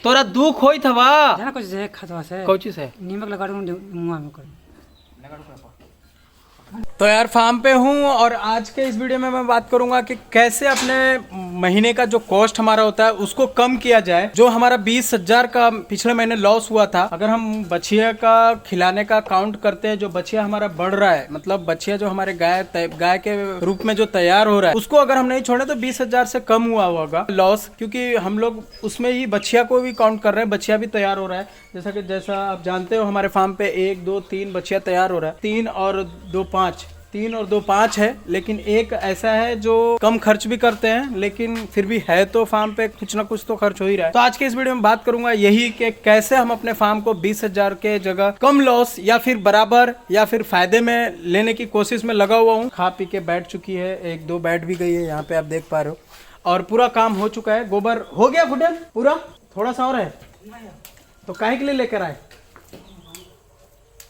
तोरा दुख होई थवा जाना कुछ जे खतवा से कौची से नीमक लगा दूं मुंह में कर। तो यार फार्म पे हूँ और आज के इस वीडियो में मैं बात करूंगा कि कैसे अपने महीने का जो कॉस्ट हमारा होता है उसको कम किया जाए। जो हमारा 20,000 का पिछले महीने लॉस हुआ था, अगर हम बछिया का खिलाने का काउंट करते हैं, जो बछिया हमारा बढ़ रहा है, मतलब बछिया जो हमारे गाय के रूप में जो तैयार हो रहा है, उसको अगर हम नहीं छोड़े तो 20,000 से कम हुआ होगा लॉस, क्योंकि हम लोग उसमें ही बछिया को भी काउंट कर रहे हैं। बछिया भी तैयार हो रहा है, जैसा आप जानते हो हमारे फार्म पे 1 2 3 बछिया तैयार हो रहा है। 3 और 2 5 है, लेकिन एक ऐसा है जो कम खर्च भी करते हैं, लेकिन फिर भी है तो फार्म पे कुछ ना कुछ तो खर्च हो ही रहा है। तो आज के इस वीडियो में बात करूंगा यही कि कैसे हम अपने फार्म को 20,000 के जगह कम लॉस या फिर बराबर या फिर फायदे में लेने की कोशिश में लगा हुआ हूँ। खा पी के बैठ चुकी है, 1 2 बैठ भी गई है, यहाँ पे आप देख पा रहे हो, और पूरा काम हो चुका है। गोबर हो गया फुटन पूरा, थोड़ा सा और है तो काहे के लिए लेकर आए?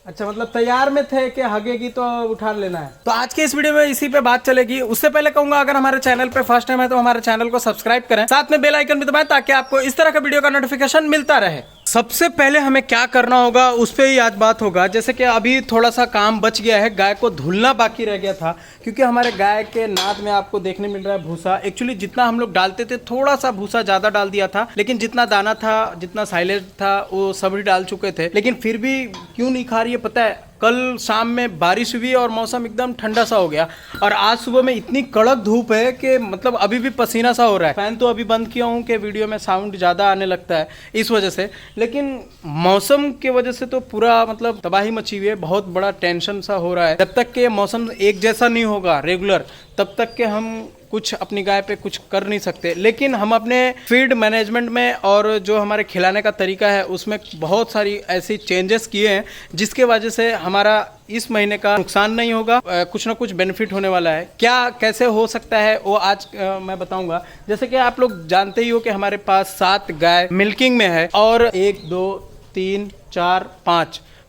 अच्छा, मतलब तैयार में थे कि हगेगी तो उठा लेना है। तो आज के इस वीडियो में इसी पे बात चलेगी। उससे पहले कहूंगा, अगर हमारे चैनल पे फर्स्ट टाइम है तो हमारे चैनल को सब्सक्राइब करें, साथ में बेल आइकन भी दबाएं ताकि आपको इस तरह का वीडियो का नोटिफिकेशन मिलता रहे। सबसे पहले हमें क्या करना होगा उस पर ही आज बात होगा। जैसे कि अभी थोड़ा सा काम बच गया है, गाय को धुलना बाकी रह गया था, क्योंकि हमारे गाय के नाद में आपको देखने मिल रहा है भूसा। एक्चुअली जितना हम लोग डालते थे, थोड़ा सा भूसा ज्यादा डाल दिया था, लेकिन जितना दाना था, जितना साइलेज था, वो सभी डाल चुके थे, लेकिन फिर भी क्यों नहीं खा रही है पता है? कल शाम में बारिश हुई और मौसम एकदम ठंडा सा हो गया, और आज सुबह में इतनी कड़क धूप है कि मतलब अभी भी पसीना सा हो रहा है। फैन तो अभी बंद किया हूँ कि वीडियो में साउंड ज़्यादा आने लगता है इस वजह से, लेकिन मौसम की वजह से तो पूरा मतलब तबाही मची हुई है। बहुत बड़ा टेंशन सा हो रहा है। जब तक कि मौसम एक जैसा नहीं होगा रेगुलर, तब तक के हम कुछ अपनी गाय पे कुछ कर नहीं सकते। लेकिन हम अपने फीड मैनेजमेंट में और जो हमारे खिलाने का तरीका है उसमें बहुत सारी ऐसी चेंजेस किए हैं, जिसके वजह से हमारा इस महीने का नुकसान नहीं होगा, कुछ ना कुछ बेनिफिट होने वाला है। क्या कैसे हो सकता है वो आज मैं बताऊंगा। जैसे कि आप लोग जानते ही हो कि हमारे पास 7 गाय मिल्किंग में है, और 1 2 3 4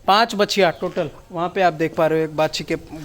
5 बछिया टोटल। वहाँ पे आप देख पा रहे हो, एक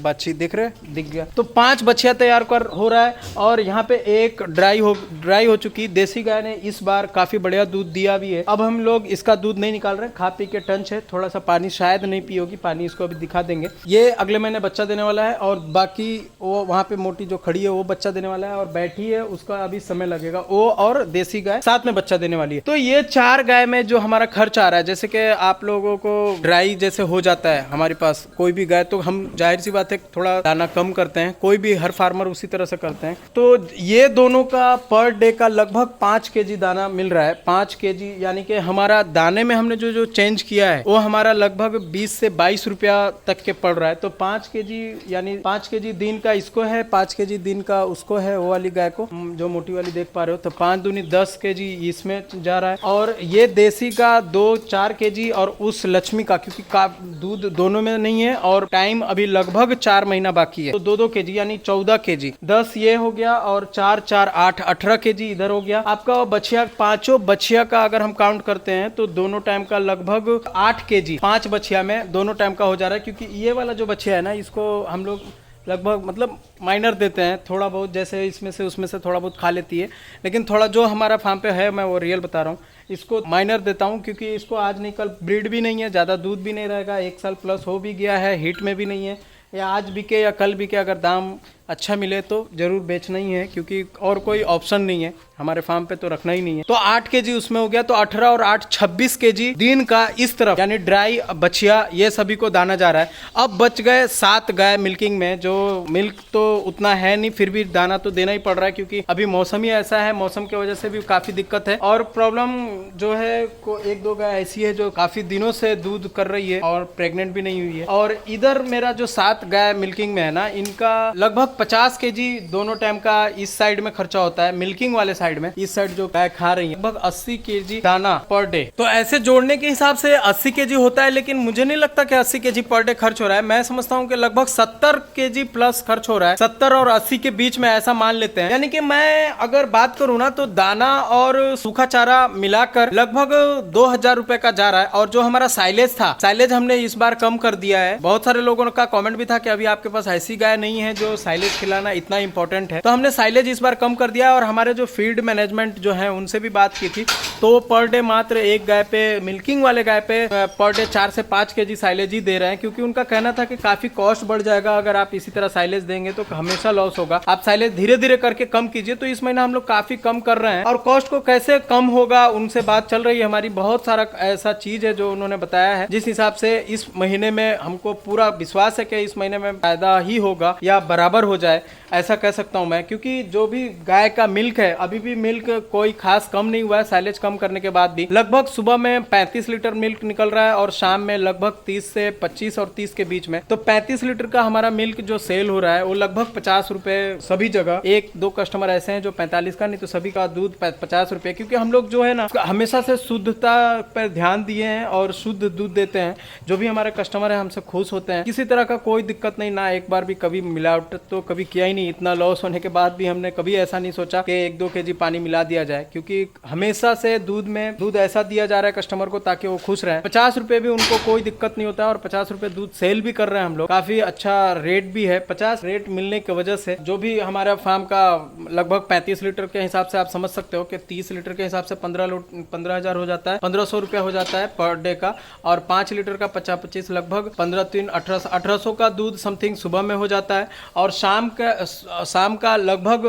बाछी दिख गया। तो 5 बछिया तैयार हो रहा है, और यहाँ पे एक ड्राई हो चुकी। देसी गाय ने इस बार काफी बढ़िया दूध दिया भी है। अब हम लोग इसका दूध नहीं निकाल रहे, खा पी के टंच है, थोड़ा सा पानी शायद नहीं पी होगी, पानी इसको अभी दिखा देंगे। ये अगले महीने बच्चा देने वाला है, और बाकी वो वहाँ पे मोटी जो खड़ी है वो बच्चा देने वाला है, और बैठी है उसका अभी समय लगेगा। वो और देसी गाय साथ में बच्चा देने वाली है। तो ये 4 गाय में जो हमारा खर्च आ रहा है, जैसे कि आप लोगों को ड्राई जैसे हो जाता है हमारे पास कोई भी गाय, तो हम जाहिर सी बात है थोड़ा दाना कम करते हैं, कोई भी हर फार्मर उसी तरह से करते हैं। तो ये दोनों का पर डे का लगभग 5 केजी दाना मिल रहा है। 5 केजी यानी कि हमारा दाने में हमने जो चेंज किया है वो हमारा लगभग 20 से 22 रुपया तक के पड़ रहा है। तो 5 केजी यानी 5 केजी दिन का इसको है, 5 केजी दिन का उसको है, वो वाली गाय को जो मोटी वाली देख पा रहे हो। तो 5 दूनी 10 केजी इसमें जा रहा है, और ये देसी का 2-4 केजी, और उस लक्ष्मी का, क्योंकि दूध दोनों में नहीं है और टाइम अभी लगभग 4 महीना बाकी है, तो 2-2 केजी यानी 14 केजी। 10 ये हो गया, और 4-4 8 18 केजी इधर हो गया आपका बछिया। 5 बछिया का अगर हम काउंट करते हैं तो दोनों टाइम का लगभग 8 केजी 5 बछिया में दोनों टाइम का हो जा रहा है। क्योंकि ये वाला जो बछिया है ना, इसको हम लोग लगभग मतलब माइनर देते हैं, थोड़ा बहुत, जैसे इसमें से उसमें से थोड़ा बहुत खा लेती है, लेकिन थोड़ा जो हमारा फार्म पे है, मैं वो रियल बता रहा हूँ, इसको माइनर देता हूँ, क्योंकि इसको आज नहीं कल ब्रीड भी नहीं है, ज़्यादा दूध भी नहीं रहेगा, 1 साल प्लस हो भी गया है, हीट में भी नहीं है, या आज बिके या कल बिके, अगर दाम अच्छा मिले तो जरूर बेचना ही है, क्योंकि और कोई ऑप्शन नहीं है हमारे फार्म पे, तो रखना ही नहीं है। तो 8 केजी उसमें हो गया, तो 18 और 8 26 केजी दिन का इस तरफ, यानी ड्राई बछिया ये सभी को दाना जा रहा है। अब बच गए 7 गाय मिल्किंग में, जो मिल्क तो उतना है नहीं, फिर भी दाना तो देना ही पड़ रहा है, क्योंकि अभी मौसम ही ऐसा है, मौसम की वजह से भी काफी दिक्कत है। और प्रॉब्लम जो है, को 1-2 गाय ऐसी है जो काफी दिनों से दूध कर रही है और प्रेग्नेंट भी नहीं हुई है। और इधर मेरा जो 7 गाय मिल्किंग में है ना, इनका लगभग 50 केजी दोनों टाइम का इस साइड में खर्चा होता है, मिल्किंग वाले साइड में। इस साइड जो गाय खा रही है, लगभग 80 केजी दाना पर डे। तो ऐसे जोड़ने के हिसाब से 80 केजी होता है, लेकिन मुझे नहीं लगता कि 80 केजी पर डे खर्च हो रहा है। मैं समझता हूँ कि लगभग 70 केजी प्लस खर्च हो रहा है, 70 और 80 के बीच में ऐसा मान लेते हैं। यानी कि मैं अगर बात करूँ ना, तो दाना और सूखा चारा मिलाकर लगभग 2000 रुपए का जा रहा है। और जो हमारा साइलेज था, साइलेज हमने इस बार कम कर दिया है। बहुत सारे लोगों का कमेंट भी था कि अभी आपके पास ऐसी गाय नहीं है जो साइलेज खिलाना इतना इंपॉर्टेंट है, तो हमने साइलेज इस बार कम कर दिया है। और हमारे जो फीड फीड मैनेजमेंट जो है उनसे भी बात की थी, तो पर डे मात्र एक गाय पे, मिल्किंग वाले गाय पे पर डे 4 से 5 केजी साइलेज ही दे रहे हैं, क्योंकि उनका कहना था कि काफी कॉस्ट बढ़ जाएगा अगर आप इसी तरह साइलेज देंगे तो हमेशा लॉस होगा, आप साइलेज धीरे धीरे करके कम कीजिए। तो इस महीना हम लोग काफी कम कर रहे हैं, और कॉस्ट को कैसे कम होगा उनसे बात चल रही है हमारी। बहुत सारा ऐसा चीज है जो उन्होंने बताया है, जिस हिसाब से इस महीने में हमको पूरा विश्वास है कि इस महीने में फायदा ही होगा या बराबर हो जाए, ऐसा कह सकता हूं मैं। क्योंकि जो भी गाय का मिल्क है, अभी भी मिल्क कोई खास कम नहीं हुआ है, साइलेज कम करने के बाद भी लगभग सुबह में 35 लीटर मिल्क निकल रहा है और शाम में लगभग 30 से 25 और 30 के बीच में। तो 35 लीटर का हमारा मिल्क जो सेल हो रहा है वो लगभग 50 रुपए सभी जगह। एक दो कस्टमर ऐसे हैं जो 45 का, नहीं तो सभी का दूध 50 रुपए। क्योंकि हम लोग जो है ना हमेशा से शुद्धता पर ध्यान दिए हैं और शुद्ध दूध देते हैं। जो भी हमारे कस्टमर है हमसे खुश होते हैं, किसी तरह का कोई दिक्कत नहीं, ना एक बार भी कभी मिलावट तो कभी किया ही नहीं। इतना लॉस होने के बाद भी हमने कभी ऐसा नहीं सोचा कि 1-2 केजी पानी मिला दिया जाए, क्योंकि हमेशा से दूध ऐसा दिया जा रहा है कस्टमर को ताकि वो खुश रहे। 50 रुपए भी उनको कोई दिक्कत नहीं होता है, और 50 रुपए दूध सेल भी कर रहे हैं हम लोग। काफी अच्छा रेट भी है। 50 रेट मिलने की वजह से जो भी हमारा फार्म का लगभग 35 लीटर के हिसाब से आप समझ सकते हो कि 30 लीटर के हिसाब से 15,000 हो जाता है, 1500 रुपया हो जाता है पर डे का। और 5 लीटर का 50-25 लगभग 15-3 1800 का दूध समथिंग सुबह में हो जाता है। और शाम का लगभग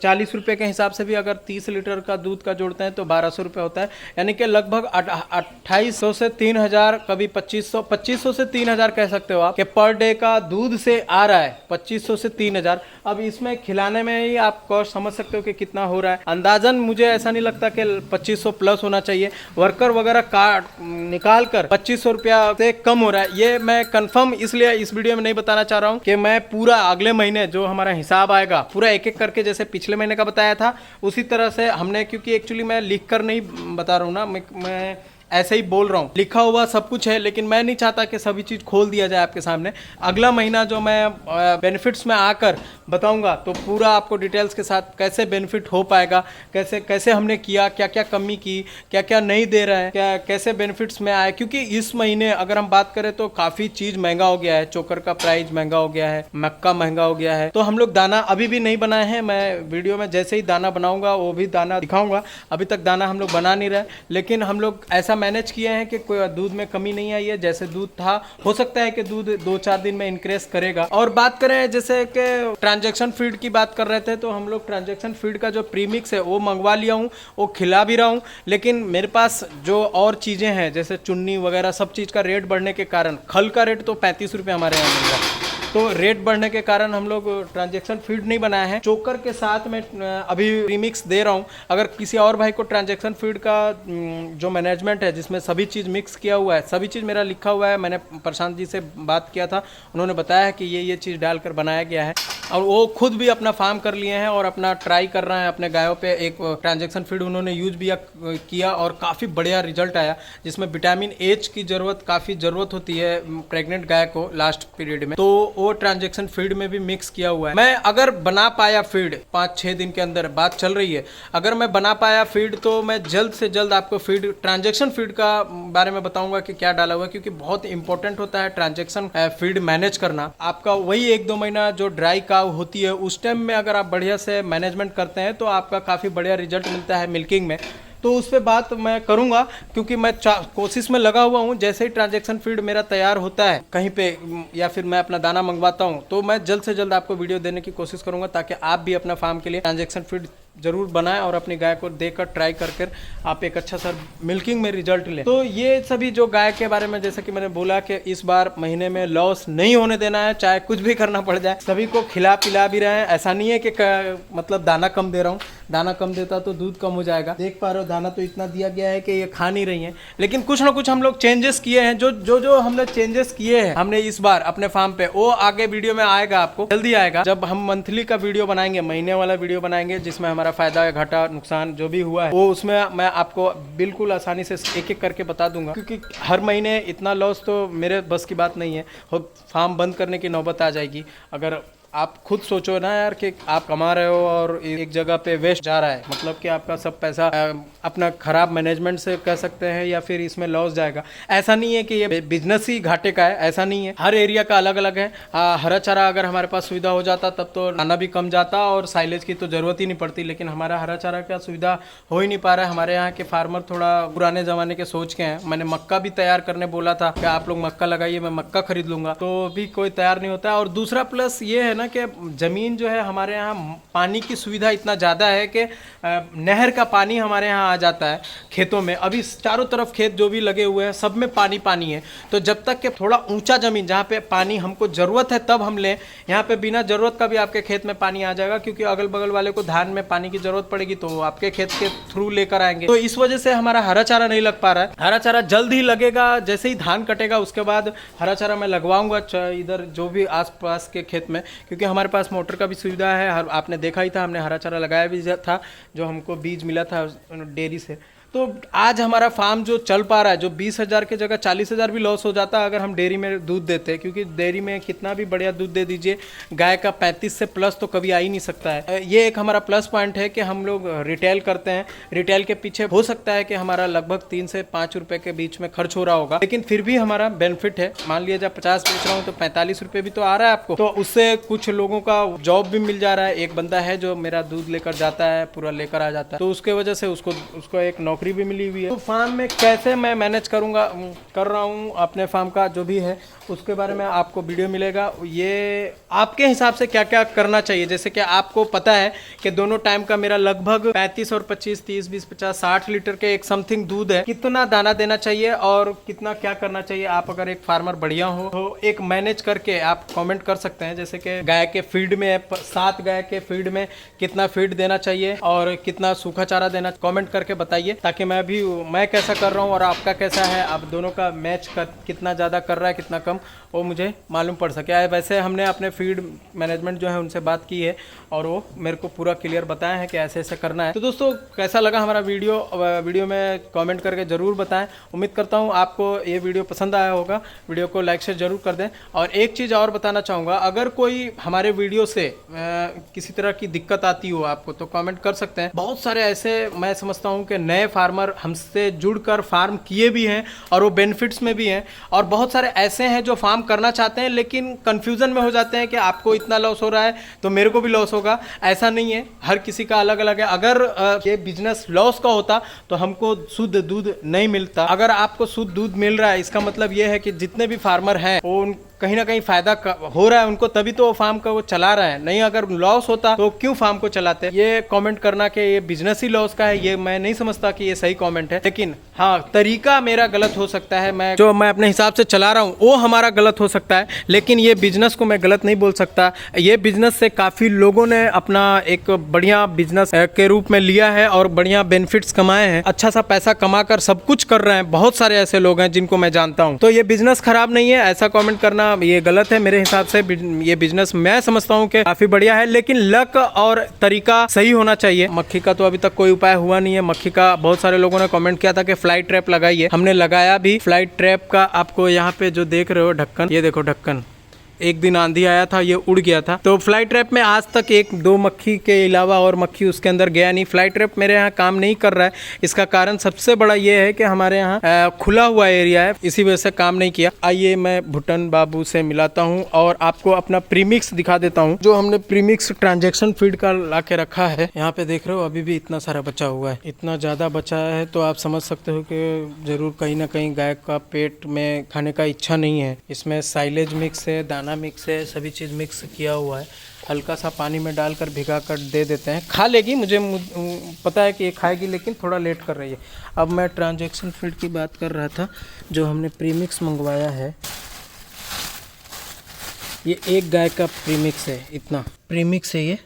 40 रुपए के हिसाब से भी अगर 30 लीटर का दूध का जोड़ते हैं तो 1200 रुपये होता है। यानी कि लगभग 2800 से 3000, कभी 2500 से 3000 कह सकते हो आप कि पर डे का दूध से आ रहा है 2500 से 3000। अब इसमें खिलाने में ही आप कॉस्ट समझ सकते हो कि कितना हो रहा है। अंदाजन मुझे ऐसा नहीं लगता कि 2500 प्लस होना चाहिए। वर्कर वगैरह काट निकाल कर 2500 रुपया से कम हो रहा है। ये मैं कंफर्म इसलिए इस वीडियो में नहीं बताना चाह रहा हूँ कि मैं पूरा अगले महीने जो हमारा हिसाब आएगा पूरा एक एक करके, जैसे पिछले महीने का बताया था उसी तरह से हमने, क्योंकि एक्चुअली मैं लिख कर नहीं बता रहा हूँ ना, मैं ऐसे ही बोल रहा हूँ। लिखा हुआ सब कुछ है, लेकिन मैं नहीं चाहता कि सभी चीज़ खोल दिया जाए आपके सामने। अगला महीना जो मैं बेनिफिट्स में आकर बताऊंगा तो पूरा आपको डिटेल्स के साथ कैसे बेनिफिट हो पाएगा, कैसे हमने किया, क्या क्या कमी की, क्या क्या नहीं दे रहे हैं, कैसे बेनिफिट्स में आए। क्योंकि इस महीने अगर हम बात करें तो काफ़ी चीज़ महंगा हो गया है। चोकर का प्राइस महंगा हो गया है, मक्का महंगा हो गया है। तो हम लोग दाना अभी भी नहीं बनाए हैं। मैं वीडियो में जैसे ही दाना बनाऊंगा वो भी दाना दिखाऊंगा। अभी तक दाना हम लोग बना नहीं रहे, लेकिन हम लोग ऐसा मैनेज किए हैं कि कोई दूध में कमी नहीं आई है। जैसे दूध था, हो सकता है कि दूध 2-4 दिन में इंक्रीज करेगा। और बात करें जैसे कि ट्रांजैक्शन फीड की बात कर रहे थे, तो हम लोग ट्रांजैक्शन फीड का जो प्रीमिक्स है वो मंगवा लिया हूँ, वो खिला भी रहा हूँ। लेकिन मेरे पास जो और चीज़ें हैं जैसे चुन्नी वगैरह सब चीज़ का रेट बढ़ने के कारण, खल का रेट तो 35 रुपये हमारे यहाँ मिल रहा है, तो रेट बढ़ने के कारण हम लोग ट्रांजैक्शन फीड नहीं बनाया है। चोकर के साथ में अभी प्रीमिक्स दे रहा हूँ। अगर किसी और भाई को ट्रांजैक्शन फीड का जो मैनेजमेंट है जिसमें सभी चीज़ मिक्स किया हुआ है, सभी चीज़ मेरा लिखा हुआ है, मैंने प्रशांत जी से बात किया था, उन्होंने बताया है कि ये चीज़ डालकर बनाया गया है। और वो खुद भी अपना फार्म कर लिए हैं और अपना ट्राई कर रहे हैं अपने गायों पे। एक ट्रांजैक्शन फीड उन्होंने यूज भी किया और काफ़ी बढ़िया रिजल्ट आया, जिसमें विटामिन एच की काफ़ी ज़रूरत होती है प्रेग्नेंट गाय को लास्ट पीरियड में, तो वो ट्रांजैक्शन फीड में भी मिक्स किया हुआ है। मैं अगर बना पाया फीड 5-6 दिन के अंदर, बात चल रही है, अगर मैं बना पाया फीड तो मैं जल्द से जल्द आपको फीड, ट्रांजैक्शन फीड का बारे में बताऊंगा कि क्या डाला हुआ है। क्योंकि बहुत इंपॉर्टेंट होता है ट्रांजैक्शन फीड मैनेज करना। आपका वही 1-2 महीना जो ड्राई काव होती है उस टाइम में अगर आप बढ़िया से मैनेजमेंट करते हैं तो आपका काफ़ी बढ़िया रिजल्ट मिलता है मिल्किंग में। तो उस पर बात मैं करूंगा, क्योंकि मैं कोशिश में लगा हुआ हूं। जैसे ही ट्रांजैक्शन फीड मेरा तैयार होता है कहीं पे, या फिर मैं अपना दाना मंगवाता हूं, तो मैं जल्द से जल्द आपको वीडियो देने की कोशिश करूंगा, ताकि आप भी अपना फार्म के लिए ट्रांजैक्शन फीड जरूर बनाएं और अपनी गाय को देकर ट्राई कर आप एक अच्छा सा मिल्किंग में रिजल्ट लें। तो ये सभी जो गाय के बारे में, जैसा कि मैंने बोला कि इस बार महीने में लॉस नहीं होने देना है, चाहे कुछ भी करना पड़ जाए। सभी को खिला पिला भी रहे हैं। ऐसा नहीं है कि मतलब दाना कम दे रहा हूँ, दाना कम देता तो दूध कम हो जाएगा। देख पा रहे हो दाना तो इतना दिया गया है कि ये खा नहीं रही हैं। लेकिन कुछ ना कुछ हम लोग चेंजेस किए हैं। जो हमने चेंजेस किए हैं हमने इस बार अपने फार्म पे, वो आगे वीडियो में आएगा, आपको जल्दी आएगा। जब हम मंथली का वीडियो बनाएंगे, महीने वाला वीडियो बनाएंगे, जिसमें हमारा फायदा, घाटा, नुकसान जो भी हुआ है वो उसमें मैं आपको बिल्कुल आसानी से एक एक करके बता दूंगा। क्योंकि हर महीने इतना लॉस तो मेरे बस की बात नहीं है। फार्म बंद करने की नौबत आ जाएगी अगर आप खुद सोचो ना यार कि आप कमा रहे हो और एक जगह पे वेस्ट जा रहा है, मतलब कि आपका सब पैसा अपना खराब मैनेजमेंट से कह सकते हैं या फिर इसमें लॉस जाएगा। ऐसा नहीं है कि ये बिजनेस ही घाटे का है, ऐसा नहीं है। हर एरिया का अलग अलग है। हरा चारा अगर हमारे पास सुविधा हो जाता तब तो खाना भी कम जाता और साइलेज की तो जरूरत ही नहीं पड़ती, लेकिन हमारा हरा चारा का सुविधा हो ही नहीं पा रहा है। हमारे यहाँ के फार्मर थोड़ा पुराने जमाने के सोच के हैं। मैंने मक्का भी तैयार करने बोला था कि आप लोग मक्का लगाइए, मैं मक्का खरीद लूंगा, तो भी कोई तैयार नहीं होता है। और दूसरा प्लस ये है ना कि जमीन जो है हमारे यहाँ पानी की सुविधा इतना ज़्यादा है कि नहर का पानी हमारे यहाँ आ जाता है खेतों में। अभी चारों तरफ खेत जो भी लगे हुए हैं सब में पानी पानी है। तो जब तक कि थोड़ा ऊंचा जमीन जहाँ पे पानी हमको ज़रूरत है तब हम लें, यहाँ पे बिना ज़रूरत का भी आपके खेत में पानी आ जाएगा, क्योंकि अगल बगल वाले को धान में पानी की ज़रूरत पड़ेगी तो वो आपके खेत के थ्रू लेकर आएंगे। तो इस वजह से हमारा हरा चारा नहीं लग पा रहा है। हरा चारा जल्द ही लगेगा, जैसे ही धान कटेगा उसके बाद हरा चारा मैं लगवाऊंगा इधर जो भी आसपास के खेत में, क्योंकि हमारे पास मोटर का भी सुविधा है। आपने देखा ही था, हमने हरा चारा लगाया भी था, जो हमको बीज मिला था डेयरी से। तो आज हमारा फार्म जो चल पा रहा है, जो 20,000 के जगह 40,000 भी लॉस हो जाता अगर हम डेयरी में दूध देते, क्योंकि डेयरी में कितना भी बढ़िया दूध दे दीजिए, गाय का 35 से प्लस तो कभी आ ही नहीं सकता है। ये एक हमारा प्लस पॉइंट है कि हम लोग रिटेल करते हैं। रिटेल के पीछे हो सकता है कि हमारा लगभग 3 से 5 रुपए के बीच में खर्च हो रहा होगा, लेकिन फिर भी हमारा बेनिफिट है। मान लिया जब 50 बेच रहा हूँ तो 45 रुपये भी तो आ रहा है आपको, तो उससे कुछ लोगों का जॉब भी मिल जा रहा है। एक बंदा है जो मेरा दूध लेकर जाता है, पूरा लेकर आ जाता है, तो उसके वजह से उसको एक नौकरी भी मिली हुई है। तो फार्म में कैसे मैं मैनेज कर रहा हूँ अपने फार्म का जो भी है, उसके बारे में आपको वीडियो मिलेगा। ये आपके हिसाब से क्या क्या करना चाहिए, जैसे कि आपको पता है कि दोनों टाइम का मेरा लगभग 35 और 25, 30, 20, 50, 60 लीटर के एक समथिंग दूध है। कितना दाना देना चाहिए और कितना क्या करना चाहिए, आप अगर एक फार्मर बढ़िया हो तो एक मैनेज करके आप कमेंट कर सकते हैं। जैसे कि गाय के फीड में 7 गाय के फीड में कितना फीड देना चाहिए और कितना सूखा चारा देना, कमेंट करके बताइए, ताकि मैं कैसा कर रहा हूँ और आपका कैसा है, आप दोनों का मैच कितना ज़्यादा कर रहा है कितना कम, वो मुझे मालूम पड़ सके। वैसे हमने अपने फीड मैनेजमेंट जो है उनसे बात की है और वो मेरे को पूरा क्लियर बताया है कि ऐसे ऐसे करना है। तो दोस्तों कैसा लगा हमारा वीडियो में कमेंट करके ज़रूर बताएं। उम्मीद करता हूँ आपको ये वीडियो पसंद आया होगा। वीडियो को लाइक शेयर ज़रूर कर दें। और एक चीज़ और बताना चाहूँगा, अगर कोई हमारे वीडियो से किसी तरह की दिक्कत आती हो आपको तो कमेंट कर सकते हैं। बहुत सारे ऐसे मैं समझता हूँ कि नए फार्मर हमसे जुड़कर फार्म किए भी हैं और वो बेनिफिट्स में भी हैं, और बहुत सारे ऐसे हैं जो फार्म करना चाहते हैं लेकिन कंफ्यूजन में हो जाते हैं कि आपको इतना लॉस हो रहा है तो मेरे को भी लॉस होगा। ऐसा नहीं है, हर किसी का अलग अलग है। अगर ये बिजनेस लॉस का होता तो हमको शुद्ध दूध नहीं मिलता। अगर आपको शुद्ध दूध मिल रहा है इसका मतलब ये है कि जितने भी फार्मर हैं वो कहीं ना कहीं फायदा हो रहा है उनको, तभी तो वो फार्म का वो चला रहा है। नहीं अगर लॉस होता तो क्यों फार्म को चलाते। ये कमेंट करना कि ये बिजनेस ही लॉस का है, ये मैं नहीं समझता कि ये सही कमेंट है। लेकिन हाँ, तरीका मेरा गलत हो सकता है, मैं अपने हिसाब से चला रहा हूँ वो हमारा गलत हो सकता है, लेकिन ये बिजनेस को मैं गलत नहीं बोल सकता। ये बिजनेस से काफ़ी लोगों ने अपना एक बढ़िया बिजनेस के रूप में लिया है और बढ़िया बेनिफिट्स कमाए हैं, अच्छा सा पैसा कमा कर सब कुछ कर रहे हैं। बहुत सारे ऐसे लोग हैं जिनको मैं जानता हूँ। तो ये बिजनेस खराब नहीं है, ऐसा कमेंट करना ये गलत है मेरे हिसाब से। ये बिजनेस मैं समझता हूँ कि काफ़ी बढ़िया है, लेकिन लक और तरीका सही होना चाहिए। मक्खी का तो अभी तक कोई उपाय हुआ नहीं है। मक्खी का बहुत सारे लोगों ने कमेंट किया था कि फ्लाई ट्रैप लगाइए, हमने लगाया भी। फ्लाई ट्रैप का आपको यहाँ पे जो देख रहे हो ढक्कन, ये देखो ढक्कन, एक दिन आंधी आया था ये उड़ गया था। तो फ्लाई ट्रैप में आज तक 1-2 मक्खी के अलावा और मक्खी उसके अंदर गया नहीं। फ्लाई ट्रैप मेरे यहाँ काम नहीं कर रहा है। इसका कारण सबसे बड़ा ये है कि हमारे यहाँ खुला हुआ एरिया है, इसी वजह से काम नहीं किया। आइए मैं भुट्टन बाबू से मिलाता हूँ और आपको अपना प्रीमिक्स दिखा देता हूँ, जो हमने प्रीमिक्स ट्रांजेक्शन फीड का ला के रखा है। यहाँ पे देख रहे हो अभी भी इतना सारा बचा हुआ है, इतना ज़्यादा बचा है तो आप समझ सकते हो कि ज़रूर कहीं ना कहीं गाय का पेट में खाने का इच्छा नहीं है। इसमें साइलेज मिक्स है, दाना मिक्स है, सभी चीज़ मिक्स किया हुआ है। हल्का सा पानी में डालकर भिगा कर दे देते हैं। खा लेगी, मुझे पता है कि ये खाएगी, लेकिन थोड़ा लेट कर रही है। अब मैं ट्रांजैक्शन फीड की बात कर रहा था, जो हमने प्रीमिक्स मंगवाया है। ये एक गाय का प्रीमिक्स है, इतना प्रीमिक्स है ये।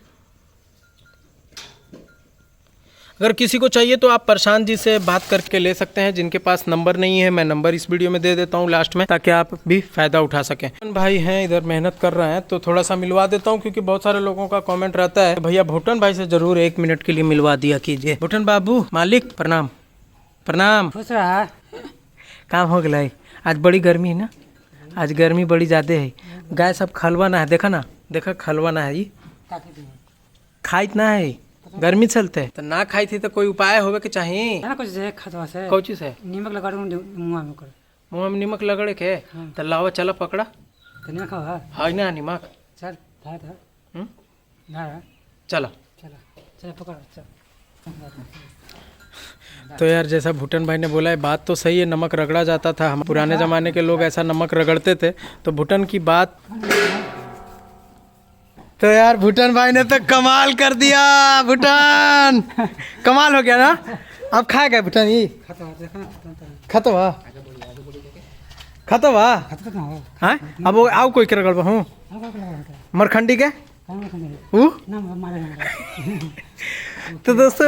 अगर किसी को चाहिए तो आप प्रशांत जी से बात करके ले सकते हैं, जिनके पास नंबर नहीं है मैं नंबर इस वीडियो में दे देता हूँ लास्ट में, ताकि आप भी फायदा उठा सकें। भाई हैं इधर मेहनत कर रहे हैं तो थोड़ा सा मिलवा देता हूँ, क्योंकि बहुत सारे लोगों का कमेंट रहता है भैया भुट्टन भाई से जरूर 1 मिनट के लिए मिलवा दिया कीजिए। भुट्टन बाबू मालिक प्रणाम। प्रणाम। खुश रहा। काम हो गया। आज बड़ी गर्मी है ना, आज गर्मी बड़ी ज़्यादा है। गाय सब खलवा ना है, देखा ना देखा खलवा ना है ताकि दी खाइत ना है गर्मी चलते तो ना खाई थी तो कोई उपाय होवे के चाहिए ना कुछ जे खतवा से कौची से नीमक लगा दूं मुंह में कर मुँह में नीमक लगड़े के तो लावा चला पकड़ा तो नहीं खाओ है ना नीमक चल था हम्म? ना चलो चला चल पकड़ चल तो यार जैसा भूटन भाई ने बोला है बात तो सही है, नमक रगड़ा जाता था। हम पुराने ज़माने के लोग ऐसा नमक रगड़ते थे। तो भूटन की बात तो यार भूटन भाई ने तो कमाल कर दिया। भूटन कमाल हो गया ना। अब खा गए भूटन ये खतवा देखा खतवा खतवा खतवा ना हो हाँ अब वो आओ कोई के रगड़बा हूँ मरखंडी के ऊ ना मारे तो दोस्तों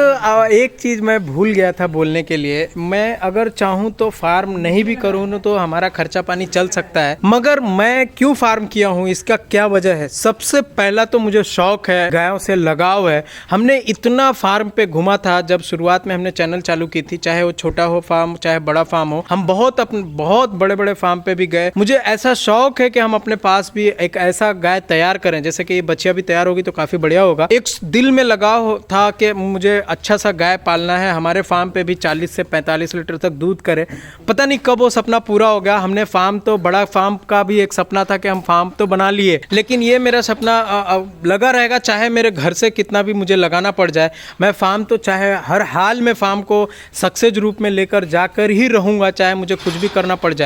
एक चीज़ मैं भूल गया था बोलने के लिए। मैं अगर चाहूँ तो फार्म नहीं भी करूँ ना तो हमारा खर्चा पानी चल सकता है, मगर मैं क्यों फार्म किया हूँ इसका क्या वजह है। सबसे पहला तो मुझे शौक है, गायों से लगाव है। हमने इतना फार्म पे घुमा था जब शुरुआत में हमने चैनल चालू की थी, चाहे वो छोटा हो फार्म चाहे बड़ा फार्म हो। हम बहुत बड़े बड़े फार्म पे भी गए। मुझे ऐसा शौक है कि हम अपने पास भी एक ऐसा गाय तैयार करें, जैसे कि ये बच्चिया भी तैयार होगी तो काफ़ी बढ़िया होगा। एक दिल में लगाव था कि मुझे अच्छा सा गाय पालना है, हमारे फार्म पे भी 40 से 45 लीटर तक दूध करे। पता नहीं कब वो सपना पूरा हो गया। हमने फार्म तो बड़ा फार्म का भी एक सपना था कि हम फार्म तो बना लिए, लेकिन ये मेरा सपना लगा रहेगा, चाहे मेरे घर से कितना भी मुझे लगाना पड़ जाए। मैं फार्म तो चाहे हर हाल में फार्म को सक्सेस रूप में लेकर जाकर ही रहूँगा, चाहे मुझे कुछ भी करना पड़ जाए।